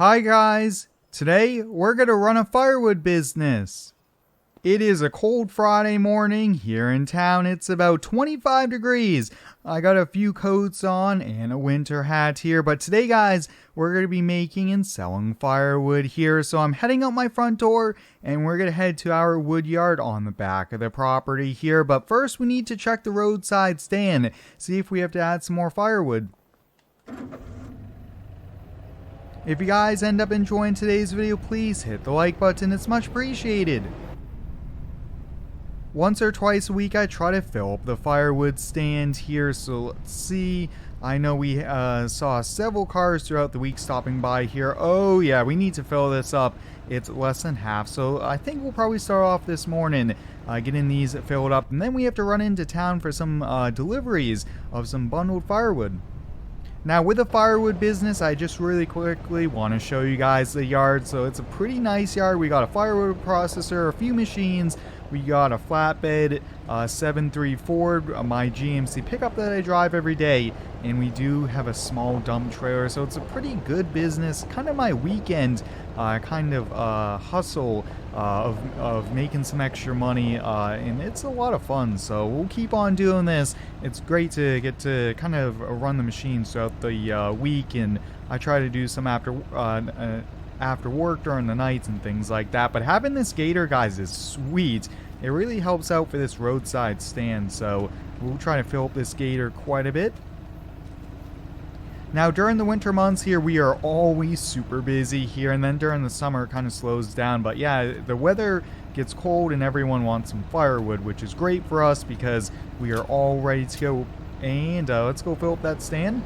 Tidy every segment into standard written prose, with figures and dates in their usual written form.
Hi guys, today we're going to run a firewood business. It is a cold Friday morning here in town. It's about 25 degrees. I got a few coats on and a winter hat here, but today guys, we're going to be making and selling firewood here. So I'm heading out my front door and we're going to head to our wood yard on the back of the property here. But first we need to check the roadside stand, see if we have to add some more firewood. If you guys end up enjoying today's video, please hit the like button. It's much appreciated. Once or twice a week, I try to fill up the firewood stand here. So let's see. I know we saw several cars throughout the week stopping by here. Oh yeah, we need to fill this up. It's less than half. So I think we'll probably start off this morning getting these filled up. And then we have to run into town for some deliveries of some bundled firewood. Now with the firewood business, I just really quickly want to show you guys the yard. So it's a pretty nice yard. We got a firewood processor, a few machines. We got a flatbed, 7.3 Ford, my GMC pickup that I drive every day. And we do have a small dump trailer. So it's a pretty good business. Kind of my weekend hustle of making some extra money. And it's a lot of fun. So we'll keep on doing this. It's great to get to kind of run the machines throughout the week. And I try to do some after work during the nights and things like that. But having this gator, guys, is sweet. It really helps out for this roadside stand. So we'll try to fill up this gator quite a bit. Now during the winter months here, we are always super busy here, and then during the summer it kind of slows down. But yeah, the weather gets cold and everyone wants some firewood, which is great for us because we are all ready to go. And let's go fill up that stand.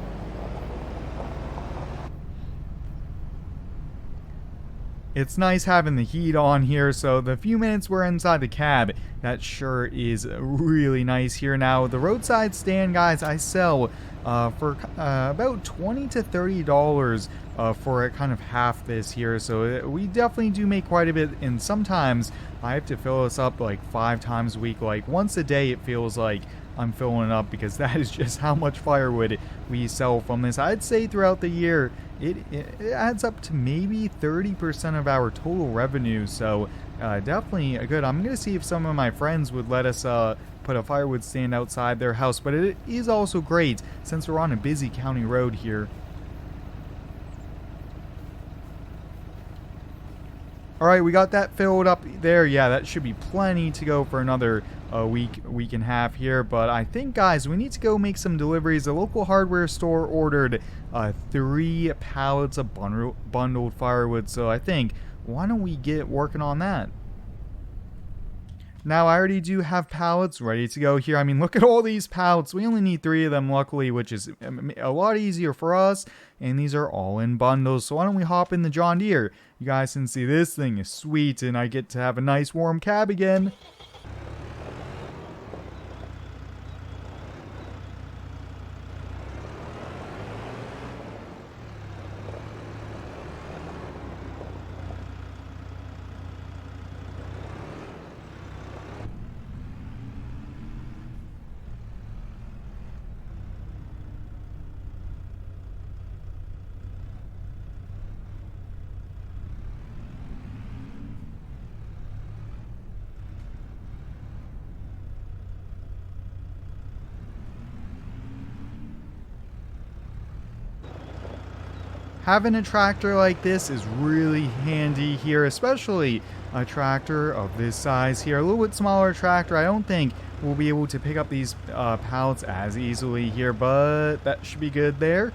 It's nice having the heat on here, so the few minutes we're inside the cab, that sure is really nice here. Now, the roadside stand, guys, I sell for about $20 to $30 for kind of half this here. So we definitely do make quite a bit, and sometimes I have to fill this up like 5 times a week. Like once a day, it feels like I'm filling it up because that is just how much firewood we sell from this. I'd say throughout the year, it adds up to maybe 30% of our total revenue. So definitely good. I'm going to see if some of my friends would let us put a firewood stand outside their house. But it is also great since we're on a busy county road here. Alright, we got that filled up there. Yeah, that should be plenty to go for another week and a half here. But I think, guys, we need to go make some deliveries. The local hardware store ordered 3 pallets of bundled firewood. So I think, why don't we get working on that? Now, I already do have pallets ready to go here. I mean, look at all these pallets. We only need 3 of them, luckily, which is a lot easier for us. And these are all in bundles. So why don't we hop in the John Deere? You guys can see this thing is sweet, and I get to have a nice warm cab again. Having a tractor like this is really handy here, especially a tractor of this size here. A little bit smaller tractor, I don't think we'll be able to pick up these pallets as easily here, but that should be good there.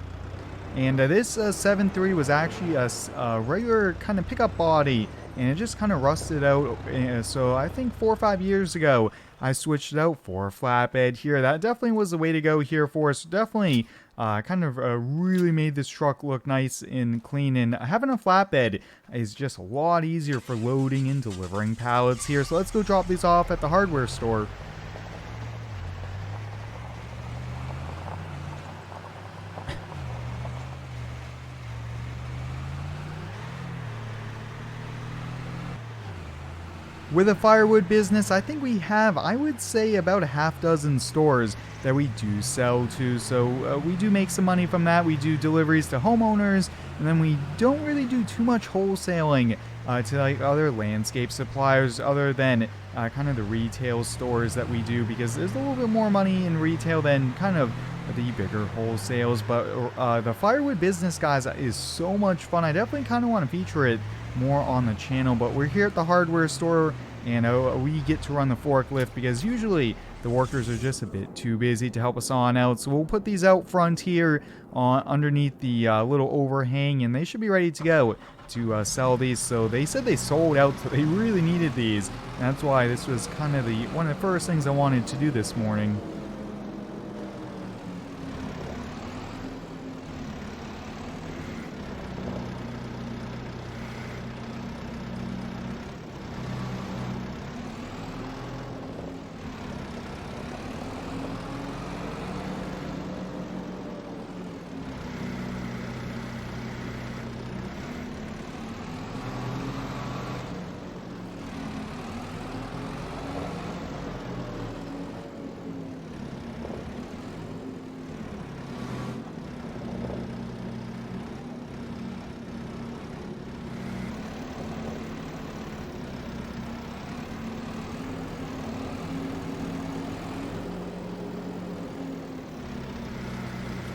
And this 7.3 was actually a regular kind of pickup body, and it just kind of rusted out. So I think 4 or 5 years ago, I switched it out for a flatbed here. That definitely was the way to go here for us. Definitely really made this truck look nice and clean. And having a flatbed is just a lot easier for loading and delivering pallets here. So let's go drop these off at the hardware store. with a firewood business, I think we have, I would say, about a half dozen stores that we do sell to. So we do make some money from that. We do deliveries to homeowners, and then we don't really do too much wholesaling to like other landscape suppliers other than kind of the retail stores that we do, because there's a little bit more money in retail than kind of the bigger wholesales. But the firewood business, guys, is so much fun. I definitely kind of want to feature it more on the channel. But we're here at the hardware store, and we get to run the forklift because usually the workers are just a bit too busy to help us on out. So we'll put these out front here underneath the little overhang, and they should be ready to go to sell these. So they said they sold out, so they really needed these, and that's why this was kind of one of the first things I wanted to do this morning.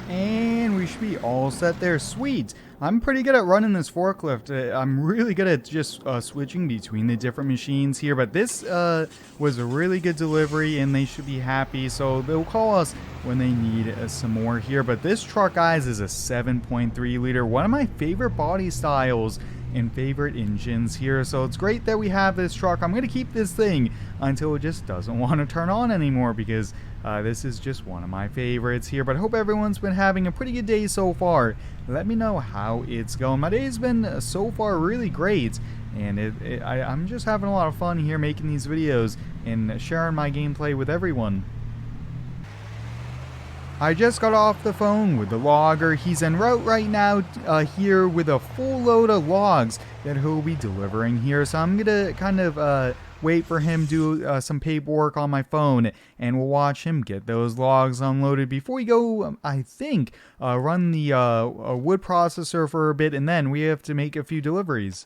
And we should be all set there. Sweet. I'm pretty good at running this forklift. I'm really good at just switching between the different machines here. But this was a really good delivery, and they should be happy. So they'll call us when they need some more here. But this truck, guys, is a 7.3 liter. One of my favorite body styles and favorite engines here. So it's great that we have this truck. I'm going to keep this thing until it just doesn't want to turn on anymore, because this is just one of my favorites here. But I hope everyone's been having a pretty good day so far. Let me know how it's going. My day's been so far really great, and I'm just having a lot of fun here making these videos and sharing my gameplay with everyone. I just got off the phone with the logger. He's en route right now here with a full load of logs that he'll be delivering here. So I'm going to kind of wait for him to do some paperwork on my phone, and we'll watch him get those logs unloaded before we go, I think, run the wood processor for a bit, and then we have to make a few deliveries.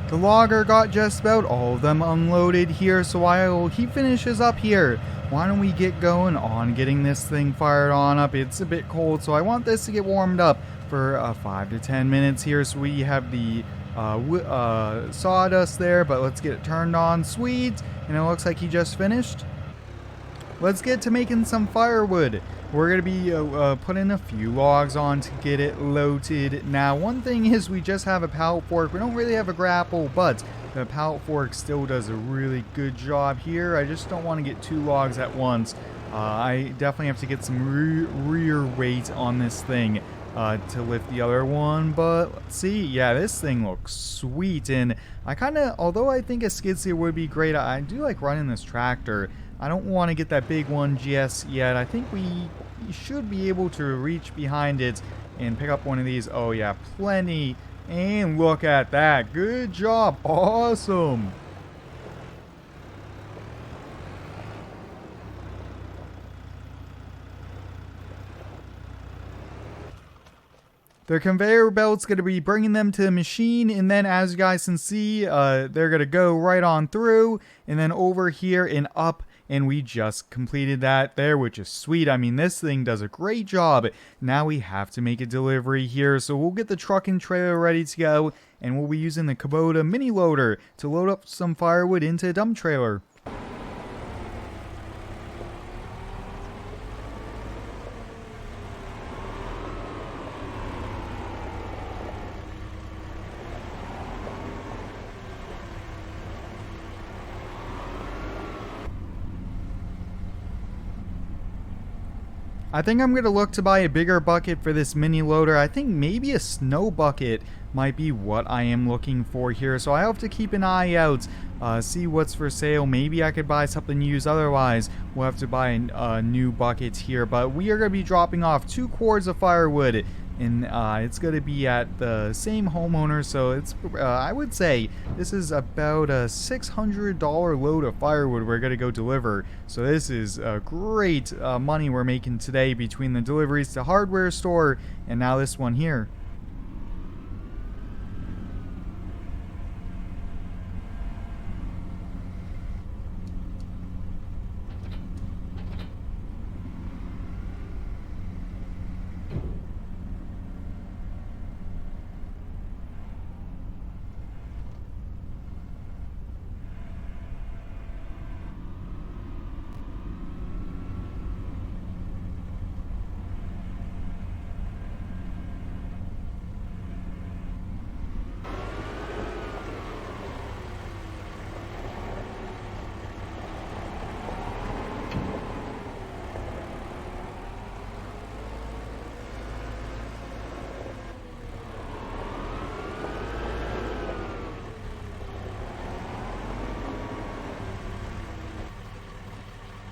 The logger got just about all of them unloaded here, so while he finishes up here, why don't we get going on getting this thing fired on up. It's a bit cold, so I want this to get warmed up for 5 to 10 minutes here. So we have the sawdust there, but let's get it turned on. Sweet. And it looks like he just finished. Let's get to making some firewood. We're going to be putting a few logs on to get it loaded. Now, one thing is we just have a pallet fork. We don't really have a grapple, but the pallet fork still does a really good job here. I just don't want to get 2 logs at once. I definitely have to get some rear weight on this thing to lift the other one. But let's see. Yeah, this thing looks sweet. And I kind of, although I think a skid steer would be great, I do like running this tractor. I don't want to get that big one just yet. I think we should be able to reach behind it and pick up one of these. Oh yeah, plenty. And look at that. Good job. Awesome. The conveyor belt's going to be bringing them to the machine, and then as you guys can see, they're going to go right on through, and then over here and up, and we just completed that there, which is sweet. I mean, this thing does a great job. Now we have to make a delivery here, so we'll get the truck and trailer ready to go, and we'll be using the Kubota mini loader to load up some firewood into a dump trailer. I think I'm going to look to buy a bigger bucket for this mini loader. I think maybe a snow bucket might be what I am looking for here. So I have to keep an eye out, see what's for sale. Maybe I could buy something used. Otherwise, we'll have to buy a new bucket here. But we are going to be dropping off 2 cords of firewood. And it's going to be at the same homeowner, so it's I would say this is about a $600 load of firewood we're going to go deliver. So this is great money we're making today between the deliveries to hardware store and now this one here.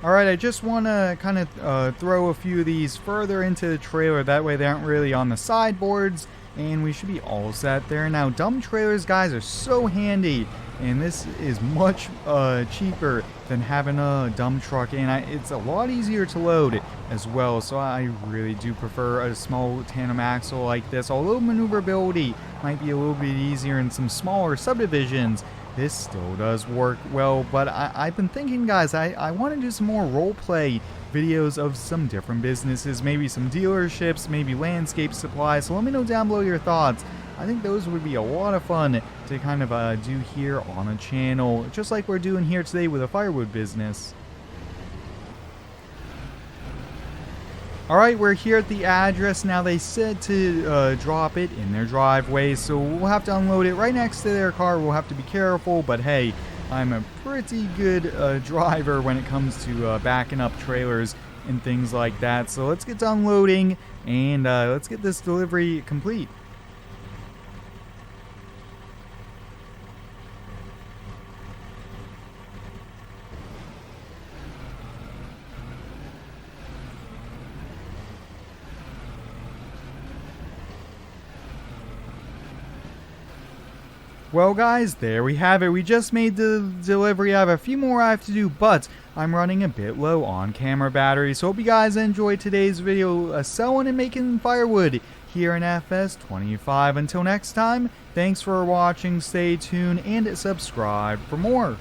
Alright, I just want to kind of throw a few of these further into the trailer. That way they aren't really on the sideboards. And we should be all set there. Now, dump trailers, guys, are so handy. And this is much cheaper than having a dump truck. And it's a lot easier to load as well. So I really do prefer a small tandem axle like this. Although maneuverability might be a little bit easier in some smaller subdivisions, this still does work well. But I've been thinking, guys, I want to do some more roleplay videos of some different businesses, maybe some dealerships, maybe landscape supplies. So let me know down below your thoughts. I think those would be a lot of fun to kind of do here on the channel, just like we're doing here today with a firewood business. Alright, we're here at the address. Now they said to drop it in their driveway, so we'll have to unload it right next to their car. We'll have to be careful, but hey, I'm a pretty good driver when it comes to backing up trailers and things like that. So let's get to unloading and let's get this delivery complete. Well, guys, there we have it. We just made the delivery. I have a few more I have to do, but I'm running a bit low on camera battery. So hope you guys enjoyed today's video selling and making firewood here in FS25. Until next time, thanks for watching, stay tuned, and subscribe for more.